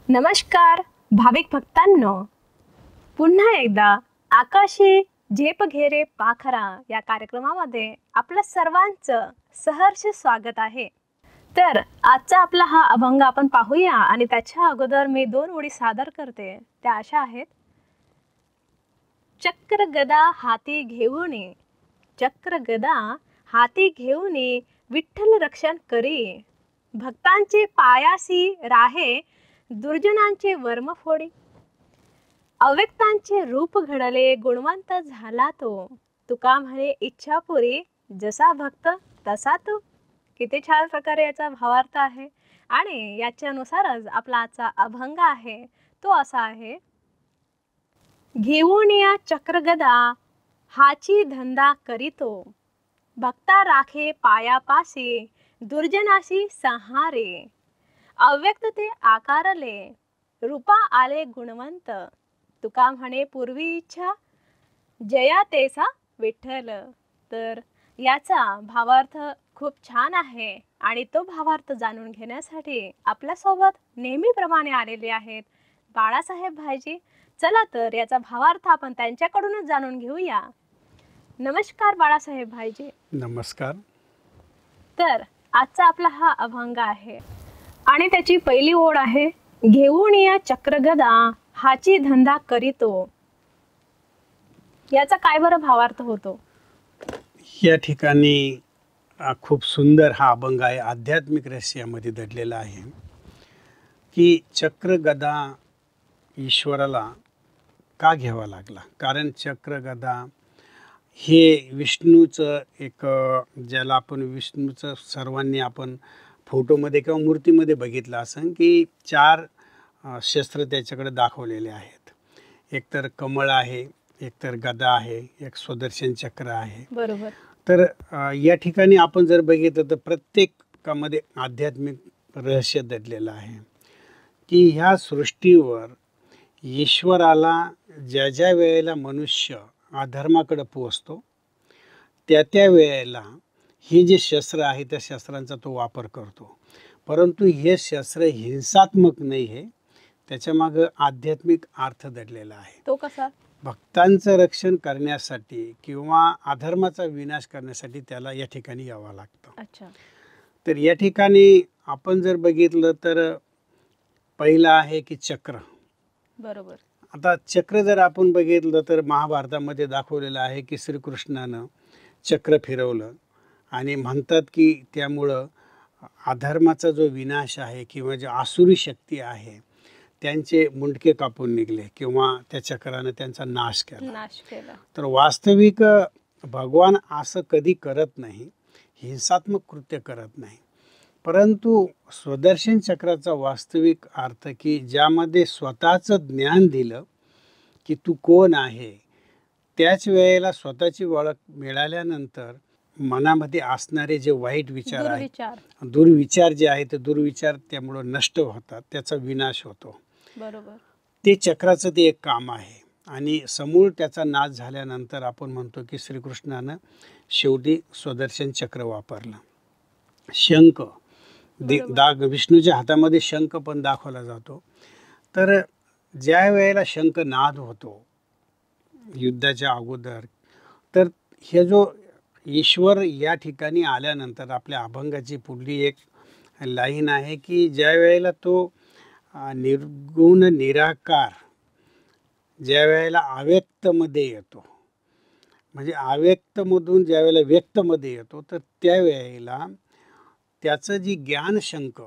नमस्कार भाविक भक्तांनो, पुन्हा एकदा आकाशी झेप घेरे पाखरा या कार्यक्रमामध्ये आपल्या सर्वांचं सहर्ष स्वागत आहे। तर आजचा आपला हा अभंग आपण पाहूया आणि त्याच्या अगोदर मी दोन ओळी सादर करते। त्या अशा आहेत। चक्र गदा हाती घेऊनी, चक्र गदा हाती घेऊनी, विठ्ठल रक्षण करी, भक्तांचे पायासी राहे, दुर्जनांचे वर्म फोडी, अव्यक्तांचे रूप घडले, गुणवंत झाला तो, तुका म्हणे इच्छापुरी, जसा भक्त तसा तो। किती छान प्रकारे याचा भावार्थ आहे आणि याच्यानुसारच आपला आजचा अभंग आहे तो असा आहे। घेऊन या चक्रगदा हाची धंदा करीतो, भक्ता राखे पायापासी, दुर्जनाशी संहारे, अव्यक्त ते आकारले, रूपा आले गुणवंत, तुका म्हणे पूर्वी इच्छा, जया तेसा विठ्ठल। तर याचा भावार्थ खूप छान आहे आणि तो भावार्थ जाणून घेण्यासाठी आपल्यासोबत नेहमीप्रमाणे आलेले आहेत बाळासाहेब भाईजी। चला तर याचा भावार्थ आपण त्यांच्याकडूनच जाणून घेऊया। नमस्कार बाळासाहेब भाईजी। नमस्कार। तर आजचा आपला हा अभंग आहे आणि त्याची पहिली ओळ आहे। घेऊन या चक्रगदा हाची धंदा करीतो। याचा काय बरं भावार्थ होतो? या ठिकाणी खूप सुंदर हा अभंग आहे, आध्यात्मिक रहस्यामध्ये दडलेला आहे की चक्रगदा ईश्वराला का घ्यावा लागला। कारण चक्रगदा हे विष्णूचं एक, ज्याला आपण विष्णूचं सर्वांनी आपण फोटोमध्ये किंवा मूर्तीमध्ये बघितलं असं की चार शस्त्र त्याच्याकडे दाखवलेले आहेत। एक तर कमळ आहे, एक तर गदा आहे, एक सुदर्शन चक्र आहे। बरोबर। तर या ठिकाणी आपण जर बघितलं तर प्रत्येकामध्ये आध्यात्मिक रहस्य दडलेलं आहे की ह्या सृष्टीवर ईश्वराला ज्या ज्या वेळेला मनुष्य अधर्माकडे पोहोचतो त्या वेळेला ही जे शस्त्र आहे त्या शस्त्रांचा तो वापर करतो, परंतु हे शस्त्र हिंसात्मक नाही आहे, त्याच्यामागे आध्यात्मिक अर्थ दडलेला आहे। तो कसा? भक्तांचं रक्षण करण्यासाठी किंवा अधर्माचा विनाश करण्यासाठी त्याला या ठिकाणी यावं लागतं। अच्छा। तर या ठिकाणी आपण जर बघितलं तर पहिला आहे की चक्र। बरोबर। आता चक्र जर आपण बघितलं तर महाभारतामध्ये दाखवलेलं आहे की श्रीकृष्णानं चक्र फिरवलं आणि म्हणतात की त्यामुळं अधर्माचा जो विनाश आहे किंवा जो आसुरी शक्ती आहे त्यांचे मुंडके कापून निघले किंवा त्या चक्राने त्यांचा नाश केला। तर वास्तविक भगवान असं कधी करत नाही, हिंसात्मक कृत्य करत नाही, परंतु सुदर्शन चक्राचा वास्तविक अर्थ की ज्यामध्ये स्वतःचं ज्ञान दिलं की तू कोण आहे, त्याच वेळेला स्वतःची ओळख मिळाल्यानंतर मनामध्ये असणारे जे वाईट विचार आहेत, दुर्विचार जे आहेत ते दुर्विचार त्यामुळे नष्ट होतात, त्याचा विनाश होतो। बरोबर। ते चक्राचं ते एक काम आहे आणि समूळ त्याचा नाश झाल्यानंतर आपण म्हणतो की श्रीकृष्णानं शेवटी सुदर्शन चक्र वापरलं। शंख विष्णूच्या हातामध्ये शंख पण दाखवला जातो। तर ज्या वेळेला शंख नाद होतो युद्धाच्या अगोदर, तर हे जो ईश्वर या ठिकाणी आल्यानंतर आपल्या अभंगाची पुढली एक लाईन आहे की ज्या वेळेला तो निर्गुण निराकार ज्या वेळेला अव्यक्तमध्ये येतो, म्हणजे अव्यक्तमधून ज्या वेळेला व्यक्तमध्ये येतो, तर त्यावेळेला त्याचं जी ज्ञान शंख,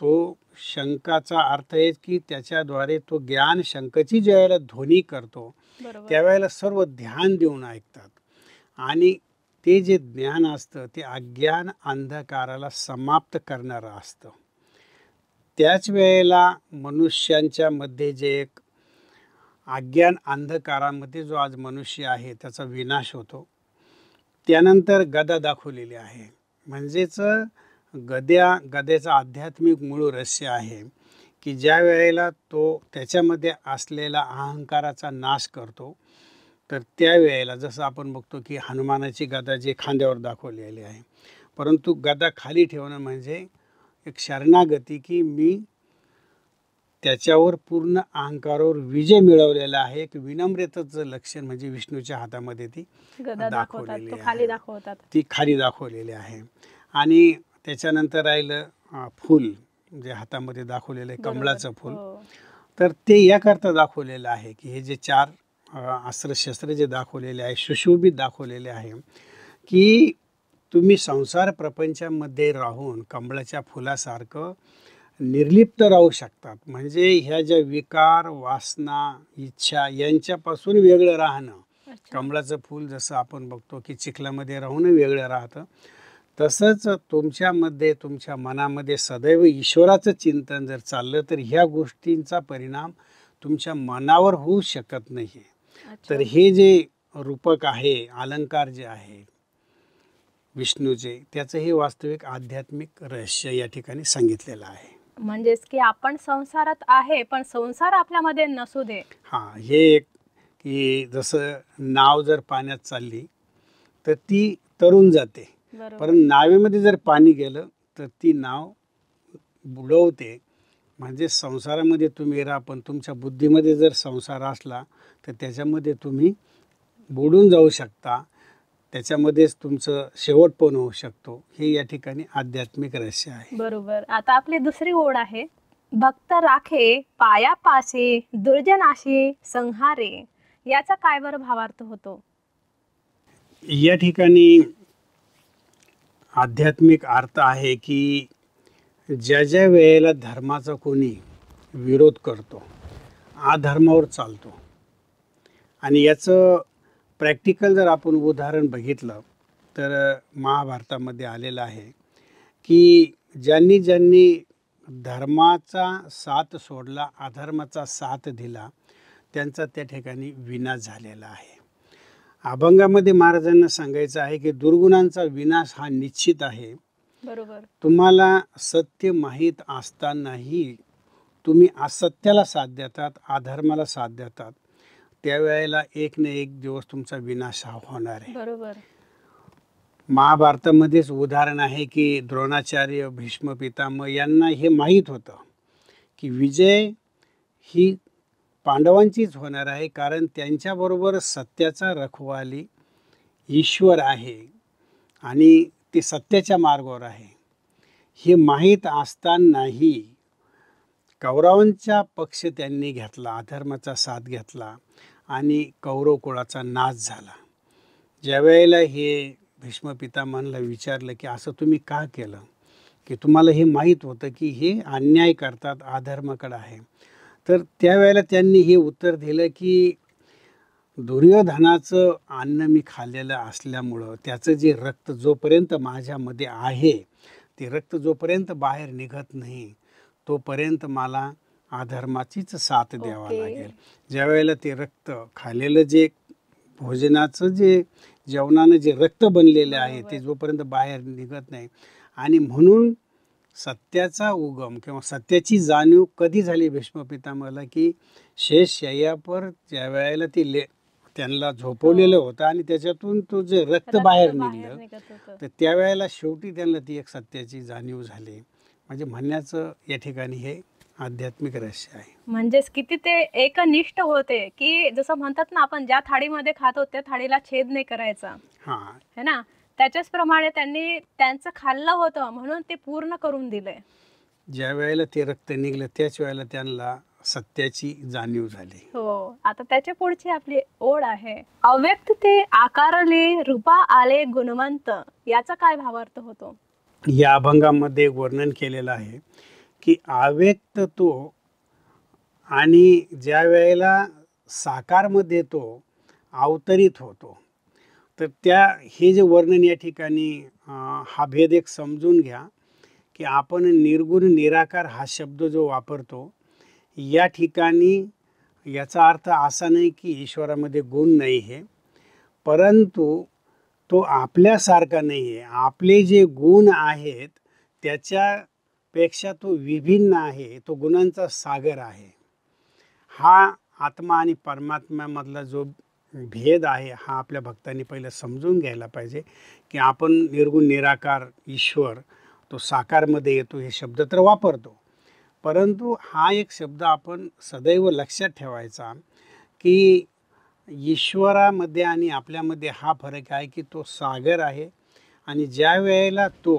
तो शंखाचा अर्थ आहे की त्याच्याद्वारे तो ज्ञान शंखाची ज्या वेळेला ध्वनी करतो त्यावेळेला सर्व ध्यान देऊन ऐकतात आणि ते जे ज्ञान असतं ते अज्ञान अंधकाराला समाप्त करणारं असतं। त्याच वेळेला मनुष्यांच्या मध्ये जे एक अज्ञान अंधकारामध्ये जो आज मनुष्य आहे त्याचा विनाश होतो। त्यानंतर गदा दाखवलेली आहे, म्हणजेच गद्याचं आध्यात्मिक मूळ रहस्य आहे की ज्या वेळेला तो त्याच्यामध्ये असलेला अहंकाराचा नाश करतो, तर त्यावेळेला जसं आपण बघतो की हनुमानाची गदा जे खांद्यावर दाखवलेली आहे, परंतु गदा खाली ठेवणं म्हणजे एक शरणागती की मी त्याच्यावर पूर्ण अहंकारावर विजय मिळवलेला आहे. एक विनम्रतेचं लक्षण म्हणजे विष्णूच्या हातामध्ये ती गदा दाखवतात, दाखवलेली तो आहे. खाली दाखवतात. ती खाली दाखवलेली आहे. आणि त्याच्यानंतर राहिलं फूल जे हातामध्ये दाखवलेलं आहे, बरोबर. कमळाचं फूल. हो. तर ते याकरता दाखवलेलं आहे की हे जे 4 अस्त्रशस्त्र जे दाखवलेले आहे, सुशोभित दाखवलेले आहे, की तुम्ही संसार प्रपंचामध्ये राहून कमळाच्या फुलासारखं निर्लिप्त राहू शकतात. म्हणजे ह्या ज्या विकार, वासना, इच्छा यांच्यापासून वेगळं राहणं. अच्छा. कमळाचं फूल जसं आपण बघतो की चिखलामध्ये राहून वेगळं राहतं, तसंच तुमच्यामध्ये, तुमच्या मनामध्ये सदैव ईश्वराचं चिंतन जर चाललं तर ह्या गोष्टींचा परिणाम तुमच्या मनावर होऊ शकत नाही. अच्छा. तर हे जे रूपक आहे, अलंकार जे आहे विष्णूचे, त्याचं हे वास्तविक आध्यात्मिक रहस्य या ठिकाणी सांगितलेलं आहे. म्हणजेच की आपण संसारात आहे, पण संसार आपल्यामध्ये नसू दे. हां, हे एक की जसं नाव जर पाण्यात चालली तर ती तरून जाते, बरोबर. पण नावेमध्ये जर पाणी गेलं तर ती नाव बुडवते. म्हणजे संसारामध्ये तुम्ही राहा, पण तुमच्या बुद्धीमध्ये जर संसार असला तर त्याच्यामध्ये तुम्ही बुडून जाऊ शकता. त्याच्यामध्येच तुमचं शेवट पण होऊ शकतो. हे या ठिकाणी आध्यात्मिक रहस्य आहे. बरोबर. आता आपली दुसरी ओळ आहे, भक्त राखे पायापासे दुर्जनाशी संहारे. याचा काय बरं भावार्थ होतो? या ठिकाणी आध्यात्मिक अर्थ आहे की ज्या ज्या वेळेला धर्माचा कोणी विरोध करतो, अधर्मावर चालतो, आणि याचं प्रॅक्टिकल जर आपण उदाहरण बघितलं तर महाभारतामध्ये आलेलं आहे की ज्यांनी ज्यांनी धर्माचा साथ सोडला, अधर्माचा साथ दिला, त्यांचा त्या ठिकाणी विनाश झालेला आहे. अभंगामध्ये महाराजांना सांगायचं आहे की दुर्गुणांचा विनाश हा निश्चित आहे. बरोबर. तुम्हाला सत्य माहीत असतानाही तुम्ही असत्याला साथ देतात, अधर्माला साथ देतात, त्यावेळेला एक ना एक दिवस तुमचा विनाश हा होणार आहे. बरोबर. महाभारतामध्येच उदाहरण आहे की द्रोणाचार्य, भीष्म पितामह यांना हे माहीत होतं की विजय ही पांडवांचीच होणार आहे, कारण त्यांच्याबरोबर सत्याचा रखवाली ईश्वर आहे आणि ते सत्याच्या मार्गावर आहे. हे माहीत असतानाही कौरवांचा पक्ष त्यांनी घेतला, अधर्माचा साथ घेतला आणि कौरव कुळाचा नाश झाला. ज्यावेळेला हे भीष्म पितामहाला विचारलं की असं तुम्ही का केलं, की तुम्हाला हे माहीत होतं की हे अन्याय करतात, अधर्माकडे आहे, तर त्यावेळेला त्यांनी हे उत्तर दिलं की दुर्योधनाचं अन्न मी खाल्लेलं असल्यामुळं त्याचं जे रक्त जोपर्यंत माझ्यामध्ये आहे, ते रक्त जोपर्यंत बाहेर निघत नाही तोपर्यंत मला अधर्माचीच साथ द्यावा ओके. लागेल. ज्यावेळेला ते रक्त खाल्लेलं जे भोजनाचं जे जेवणानं जे रक्त बनलेलं आहे बरोबर. ते जोपर्यंत बाहेर निघत नाही, आणि म्हणून सत्याचा उगम किंवा सत्याची जाणीव कधी झाली भीष्म पितामहाला, की शेष शय्यावर ज्या वेळेला त्यांना झोपवलेलं होतं आणि त्याच्यातून तो जे रक्त बाहेर निघलं, निघत होतं. तर त्यावेळेला शेवटी त्यांना ती एक सत्याची जाणीव झाली. म्हणजे म्हणण्याचं या ठिकाणी हे आध्यात्मिक रहस्य आहे. म्हणजेच किती ते एकनिष्ठ होते, की जसं म्हणतात ना, आपण ज्या थाळीमध्ये खातो त्या थाळीला छेद नाही करायचा, हां, है ना. त्याच्याच प्रमाणे त्यांनी त्यांचं खाल्लं होतं म्हणून ते पूर्ण करून दिलंय. ज्या वेळेला ते रक्त निघलं त्याच वेळेला त्यांना सत्याची जाणीव झाली. हो. आता त्याच्या पुढची आपली ओळ आहे, अव्यक्त ते आकारले रूपा आले गुणवंत. याचा काय भावार्थ होतो? या अभंगामध्ये वर्णन केलेलं आहे की अव्यक्त तो, आणि ज्या वेळेला साकारमध्ये तो अवतरित होतो, तर हे जे वर्णन या ठिकाणी हा भेद एक समजून घ्या की आपण निर्गुण निराकार हा शब्द जो वापरतो, या ठिकाणी याचा अर्थ असा नाही की ईश्वरामध्ये गुण नाही आहे, परंतु तो आपल्यासारखा नाही आहे. आपले जे गुण आहेत त्याच्यापेक्षा तो विभिन्न आहे, तो गुणांचा सागर आहे. हा आत्मा आणि परमात्म्यामधला जो भेद आहे हा आपल्या भक्तांनी पहिलं समजून घ्यायला पाहिजे की आपण निर्गुण निराकार ईश्वर तो साकारमध्ये येतो हे शब्द तर वापरतो, परंतु हा एक शब्द आपण सदैव लक्षात ठेवायचा की ईश्वरामध्ये आणि आपल्यामध्ये हा फरक आहे की तो सागर आहे आणि ज्या वेळेला तो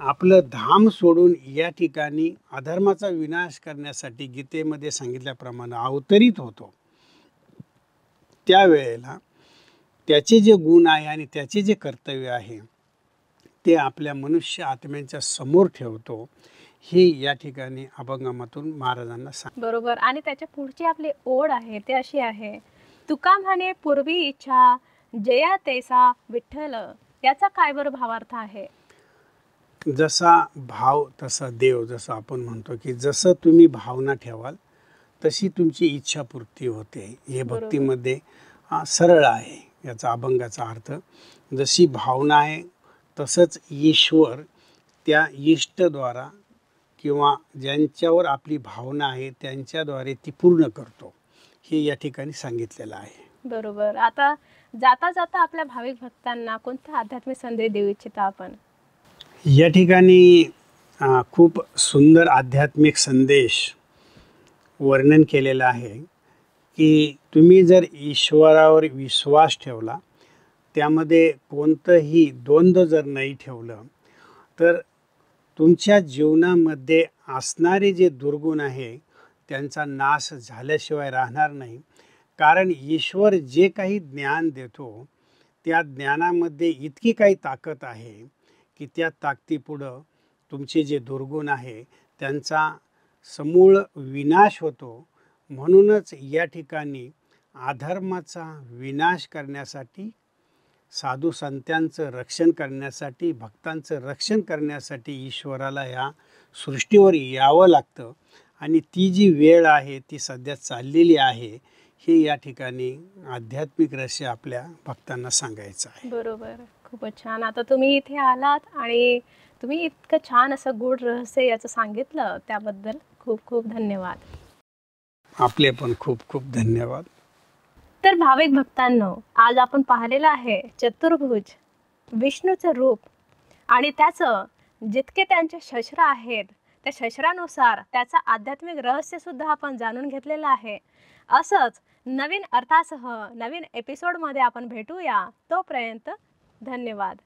आपलं धाम सोडून या ठिकाणी अधर्माचा विनाश करण्यासाठी गीतेमध्ये सांगितल्याप्रमाणे अवतरित होतो, त्यावेळेला त्याचे जे गुण आहे आणि त्याचे जे कर्तव्य आहे ते आपल्या मनुष्य आत्म्यांच्या समोर ठेवतो, हे या ठिकाणी अभंगामातून महाराजांना सांग. बरोबर. आणि त्याच्या पुढची आपली ओढ आहे ते अशी आहे, तुका म्हणे पूर्वी इच्छा जया तैसा विठ्ठल. याचा काय बरं भावार्थ आहे? जसा भाव तसा देव, जसं आपण म्हणतो की जसं तुम्ही भावना ठेवाल तशी तुमची इच्छापूर्ती होते. हे भक्तीमध्ये सरळ आहे याचा अभंगाचा अर्थ. जशी भावना आहे तसंच ईश्वर त्या इष्टद्वारा किंवा ज्यांच्यावर आपली भावना आहे त्यांच्याद्वारे ती पूर्ण करतो, हे या ठिकाणी सांगितलेलं आहे. बरोबर. आता जाता जाता आपल्या भाविक भक्तांना कोणता आध्यात्मिक संदेश देऊ इच्छिता आपण? या ठिकाणी खूप सुंदर आध्यात्मिक संदेश वर्णन केलेलं आहे की तुम्ही जर ईश्वरावर विश्वास ठेवला, त्यामध्ये कोणतंही द्वंद्व जर नाही ठेवलं, तर तुमच्या जीवनामध्ये असणारे जे दुर्गुण आहे त्यांचा नाश झाल्याशिवाय राहणार नाही. कारण ईश्वर जे काही ज्ञान देतो त्या ज्ञानामध्ये इतकी काही ताकद आहे की त्या ताकदीपुढं तुमचे जे दुर्गुण आहे त्यांचा समूळ विनाश होतो. म्हणूनच या ठिकाणी अधर्माचा विनाश करण्यासाठी, साधू संतांचं रक्षण करण्यासाठी, भक्तांचं रक्षण करण्यासाठी ईश्वराला या सृष्टीवर यावं लागतं. आणि ती जी वेळ आहे ती सध्या चाललेली आहे, हे या ठिकाणी आध्यात्मिक रहस्य आपल्या भक्तांना सांगायचं आहे. बरोबर. खूपच छान. आता तुम्ही इथे आलात आणि तुम्ही इतकं छान असं गूढ रहस्य याचं सांगितलं, त्याबद्दल खूप खूप धन्यवाद. आपले पण खूप खूप धन्यवाद. तर भाविक भक्तांनो, आज आपण पाहिलेलं आहे चतुर्भुज विष्णूचं रूप आणि त्याचं जितके त्यांचे शस्त्र आहेत त्या शस्त्रानुसार त्याचा आध्यात्मिक रहस्य सुद्धा आपण जाणून घेतलेलं आहे. असंच नवीन अर्थासह नवीन एपिसोडमध्ये आपण भेटूया. तोपर्यंत धन्यवाद.